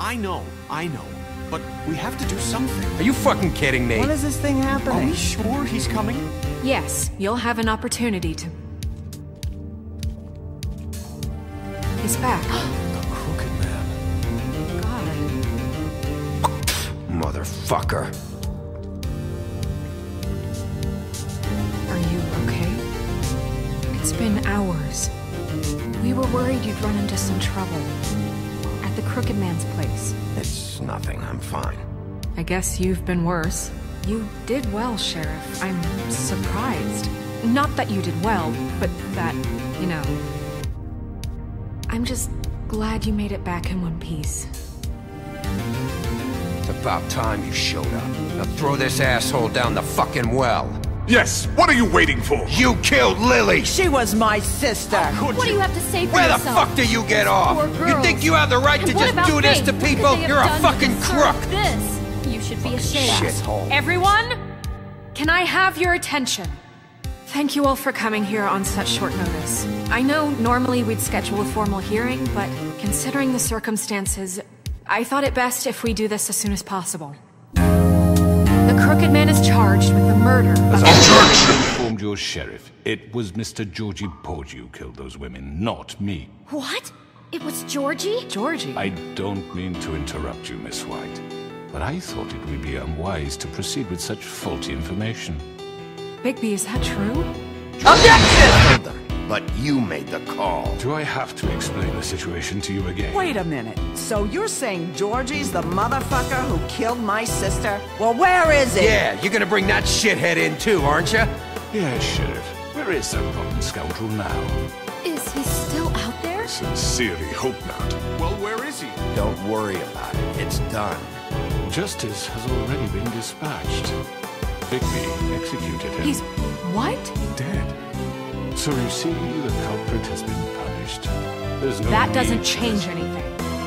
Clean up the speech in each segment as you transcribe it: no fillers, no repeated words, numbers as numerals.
I know. But we have to do something. Are you fucking kidding me? When is this thing happening? Are we sure he's coming? Yes, you'll have an opportunity to... He's back. The Crooked Man. God. Motherfucker. Are you okay? It's been hours. We were worried you'd run into some trouble. At the Crooked Man's place. It's nothing, I'm fine. I guess you've been worse. You did well, Sheriff. I'm surprised. Not that you did well, but that, you know... I'm just glad you made it back in one piece. It's about time you showed up. Now throw this asshole down the fucking well. Yes, what are you waiting for? You killed Lily! She was my sister. What do you have to say for Where the yourself? fuck do you get off? Poor You girls. think you have the right And to what just about do this Faith? to What could people? they have You're a done to fucking deserve crook! This. You should be ashamed. Shithole. Everyone, can I have your attention? Thank you all for coming here on such short notice. I know normally we'd schedule a formal hearing, but considering the circumstances, I thought it best if we do this as soon as possible. The Crooked Man is charged with the murder of... Informed your sheriff. It was Mr. Georgie Porgy who killed those women, not me. What? It was Georgie? Georgie? I don't mean to interrupt you, Miss White, but I thought it would be unwise to proceed with such faulty information. Bigby, is that true? Objection! But you made the call. Do I have to explain the situation to you again? Wait a minute. So you're saying Georgie's the motherfucker who killed my sister? Well, where is he? Yeah, you're gonna bring that shithead in too, aren't you? Yes, Sheriff. Where is that rotten scoundrel now? Is he still out there? Sincerely hope not. Well, where is he? Don't worry about it. It's done. Justice has already been dispatched. Bigby executed him. He's... what? Dead. So you see, the culprit has been punished. There's no That need doesn't for change this. anything.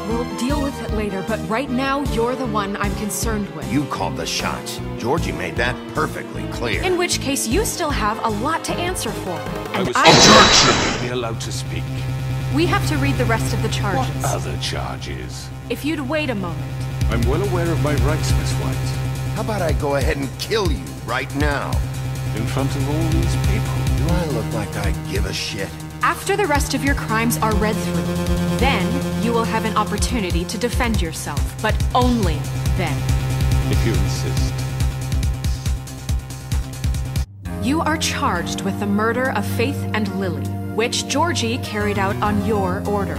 We'll deal with it later, but right now, you're the one I'm concerned with. You called the shots. Georgie made that perfectly clear. In which case, you still have a lot to answer for. I And was I... be allowed to speak. We have to read the rest of the What charges. other charges? If you'd wait a moment. I'm well aware of my rights, Miss White. How about I go ahead and kill you right now? In front of all these people. Do I look like I give a shit? After the rest of your crimes are read through, then you will have an opportunity to defend yourself, but only then. If you insist. You are charged with the murder of Faith and Lily, which Georgie carried out on your order,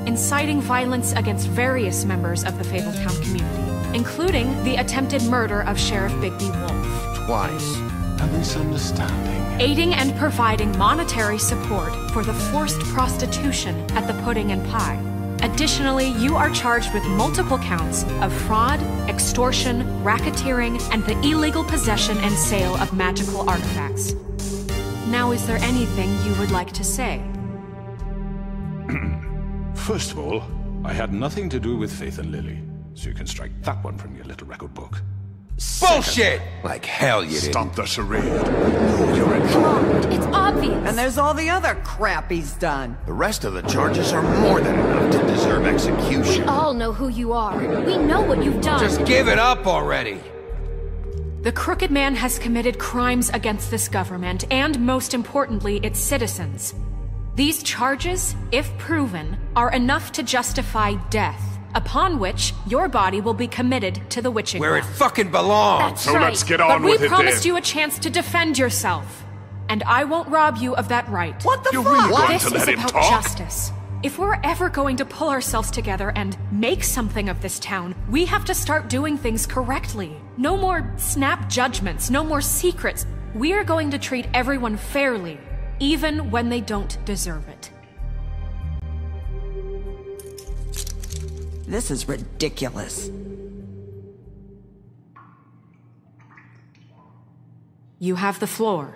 inciting violence against various members of the Fabletown community, including the attempted murder of Sheriff Bigby Wolf. Twice. A misunderstanding. Aiding and providing monetary support for the forced prostitution at the Pudding and Pie. Additionally, you are charged with multiple counts of fraud, extortion, racketeering, and the illegal possession and sale of magical artifacts. Now, is there anything you would like to say? First of all, I had nothing to do with Faith and Lily, so you can strike that one from your little record book. Bullshit! Like hell you didn't. Stop the charade. You're in trouble. It's obvious. And there's all the other crap he's done. The rest of the charges are more than enough to deserve execution. We all know who you are. We know what you've done. Just give it up already. The Crooked Man has committed crimes against this government, and most importantly, its citizens. These charges, if proven, are enough to justify death, upon which your body will be committed to the witching Where it well. fucking belongs. That's So right. let's get But on we with it promised then. you a chance to defend yourself, and I won't rob you of that right. What the You're fuck? really going This to let is him about talk? justice. If we're ever going to pull ourselves together and make something of this town, we have to start doing things correctly. No more snap judgments, no more secrets. We are going to treat everyone fairly, even when they don't deserve it. This is ridiculous. You have the floor.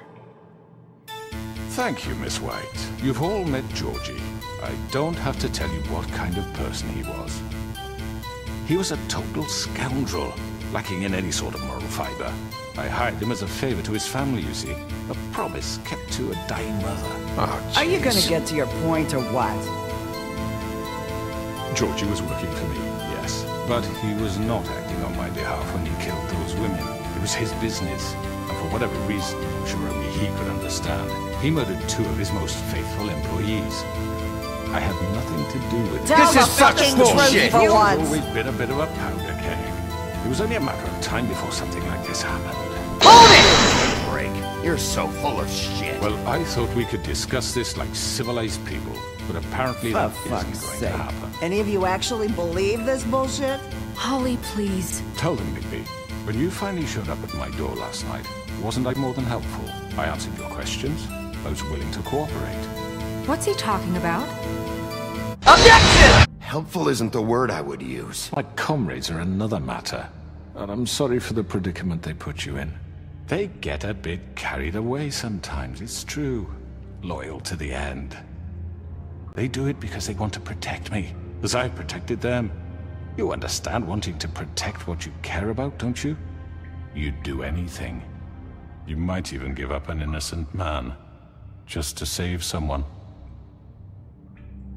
Thank you, Miss White. You've all met Georgie. I don't have to tell you what kind of person he was. He was a total scoundrel, lacking in any sort of moral fiber. I hired him as a favor to his family, you see. A promise kept to a dying mother. Oh, Are you gonna jeez. get to your point or what? Georgie was working for me, yes. But he was not acting on my behalf when he killed those women. It was his business, and for whatever reason, I'm sure only he could understand, he murdered 2 of his most faithful employees. I had nothing to do with it. Tell This the is such fucking bullshit. truth for You've once. always been a bit of a powder keg. It was only a matter of time before something like this happened. Hold it! Break. You're so full of shit. Well, I thought we could discuss this like civilized people, but apparently For that isn't fuck's going sake. to happen. Any of you actually believe this bullshit? Holly, please. Tell them, Bigby, when you finally showed up at my door last night, wasn't I more than helpful? I answered your questions. I was willing to cooperate. What's he talking about? Objection! Helpful isn't the word I would use. My comrades are another matter, and I'm sorry for the predicament they put you in. They get a bit carried away sometimes, it's true. Loyal to the end. They do it because they want to protect me, as I've protected them. You understand wanting to protect what you care about, don't you? You'd do anything. You might even give up an innocent man, just to save someone.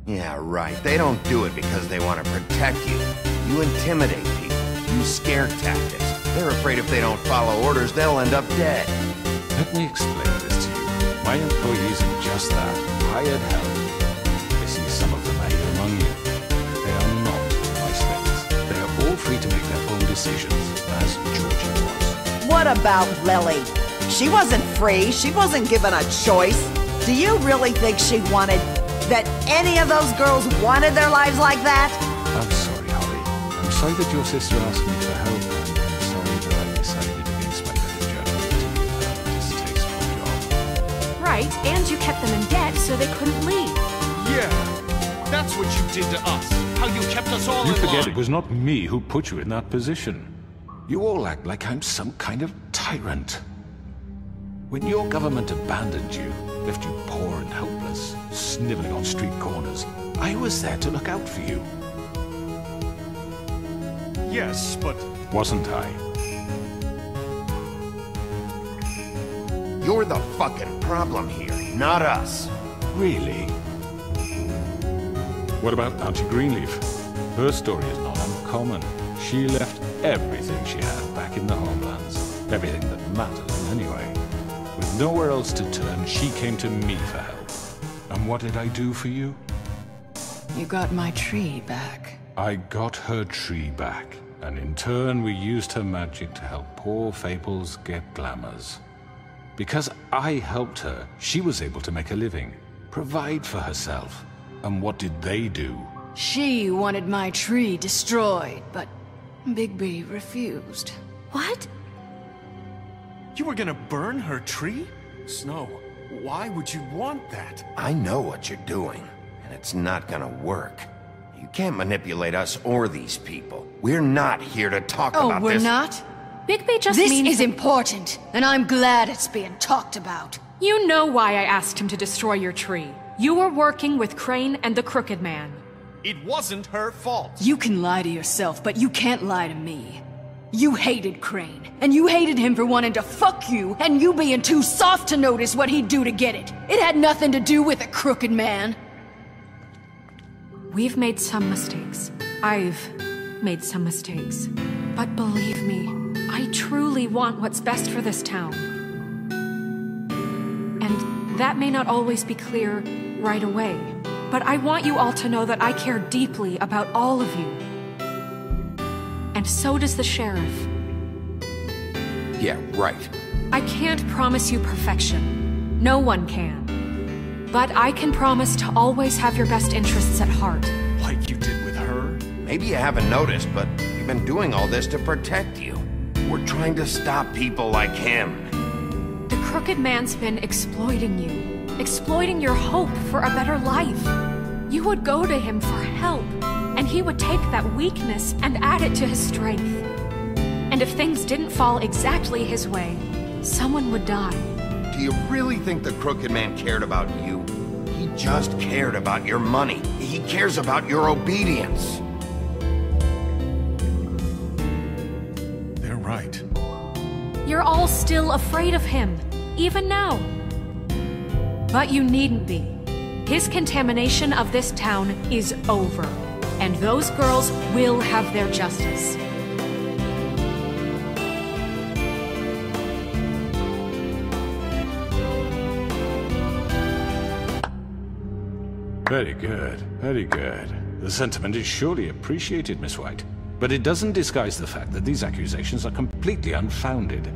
Yeah, right. They don't do it because they want to protect you. You intimidate people. Use scare tactics. They're afraid if they don't follow orders, they'll end up dead. Let me explain this to you. My employees are just that, hired help. I see some of them are here among you. They are not my slaves. They are all free to make their own decisions, as Georgie was. What about Lily? She wasn't free. She wasn't given a choice. Do you really think she wanted... that any of those girls wanted their lives like that? I'm sorry, Holly. I'm sorry that your sister asked me for help, and I'm sorry that I decided against my better judgment to give her a distasteful job. Right, and you kept them in debt so they couldn't leave. Yeah, that's what you did to us. How you kept us all You in forget line. it was not me who put you in that position. You all act like I'm some kind of tyrant. When your government abandoned you, left you poor and helpless, sniveling on street corners, I was there to look out for you. Yes, but Wasn't I? You're the fucking problem here, not us. Really? What about Auntie Greenleaf? Her story is not uncommon. She left everything she had back in the homelands. Everything that matters, anyway. With nowhere else to turn, she came to me for help. And what did I do for you? You got my tree back. I got her tree back, and in turn we used her magic to help poor Fables get glamours. Because I helped her, she was able to make a living, provide for herself. And what did they do? She wanted my tree destroyed, but Bigby refused. What? you were gonna burn her tree? Snow, why would you want that? I know what you're doing, and it's not gonna work. You can't manipulate us or these people. We're not here to talk about Oh, this. we're not? Bigby just This means is important, and I'm glad it's being talked about. You know why I asked him to destroy your tree. You were working with Crane and the Crooked Man. It wasn't her fault. You can lie to yourself, but you can't lie to me. You hated Crane, and you hated him for wanting to fuck you, and you being too soft to notice what he'd do to get it. It had nothing to do with the Crooked Man. We've made some mistakes. I've made some mistakes. But believe me, I truly want what's best for this town. And that may not always be clear right away, but I want you all to know that I care deeply about all of you. And so does the sheriff. Yeah, right. I can't promise you perfection. No one can. But I can promise to always have your best interests at heart. Like you did with her? Maybe you haven't noticed, but we've been doing all this to protect you. We're trying to stop people like him. The Crooked Man's been exploiting you. Exploiting your hope for a better life. You would go to him for help, and he would take that weakness and add it to his strength. And if things didn't fall exactly his way, someone would die. Do you really think the Crooked Man cared about you? He just cared about your money. He cares about your obedience. They're right. You're all still afraid of him, even now. But you needn't be. His contamination of this town is over, and those girls will have their justice. Very good, very good. The sentiment is surely appreciated, Miss White. But it doesn't disguise the fact that these accusations are completely unfounded.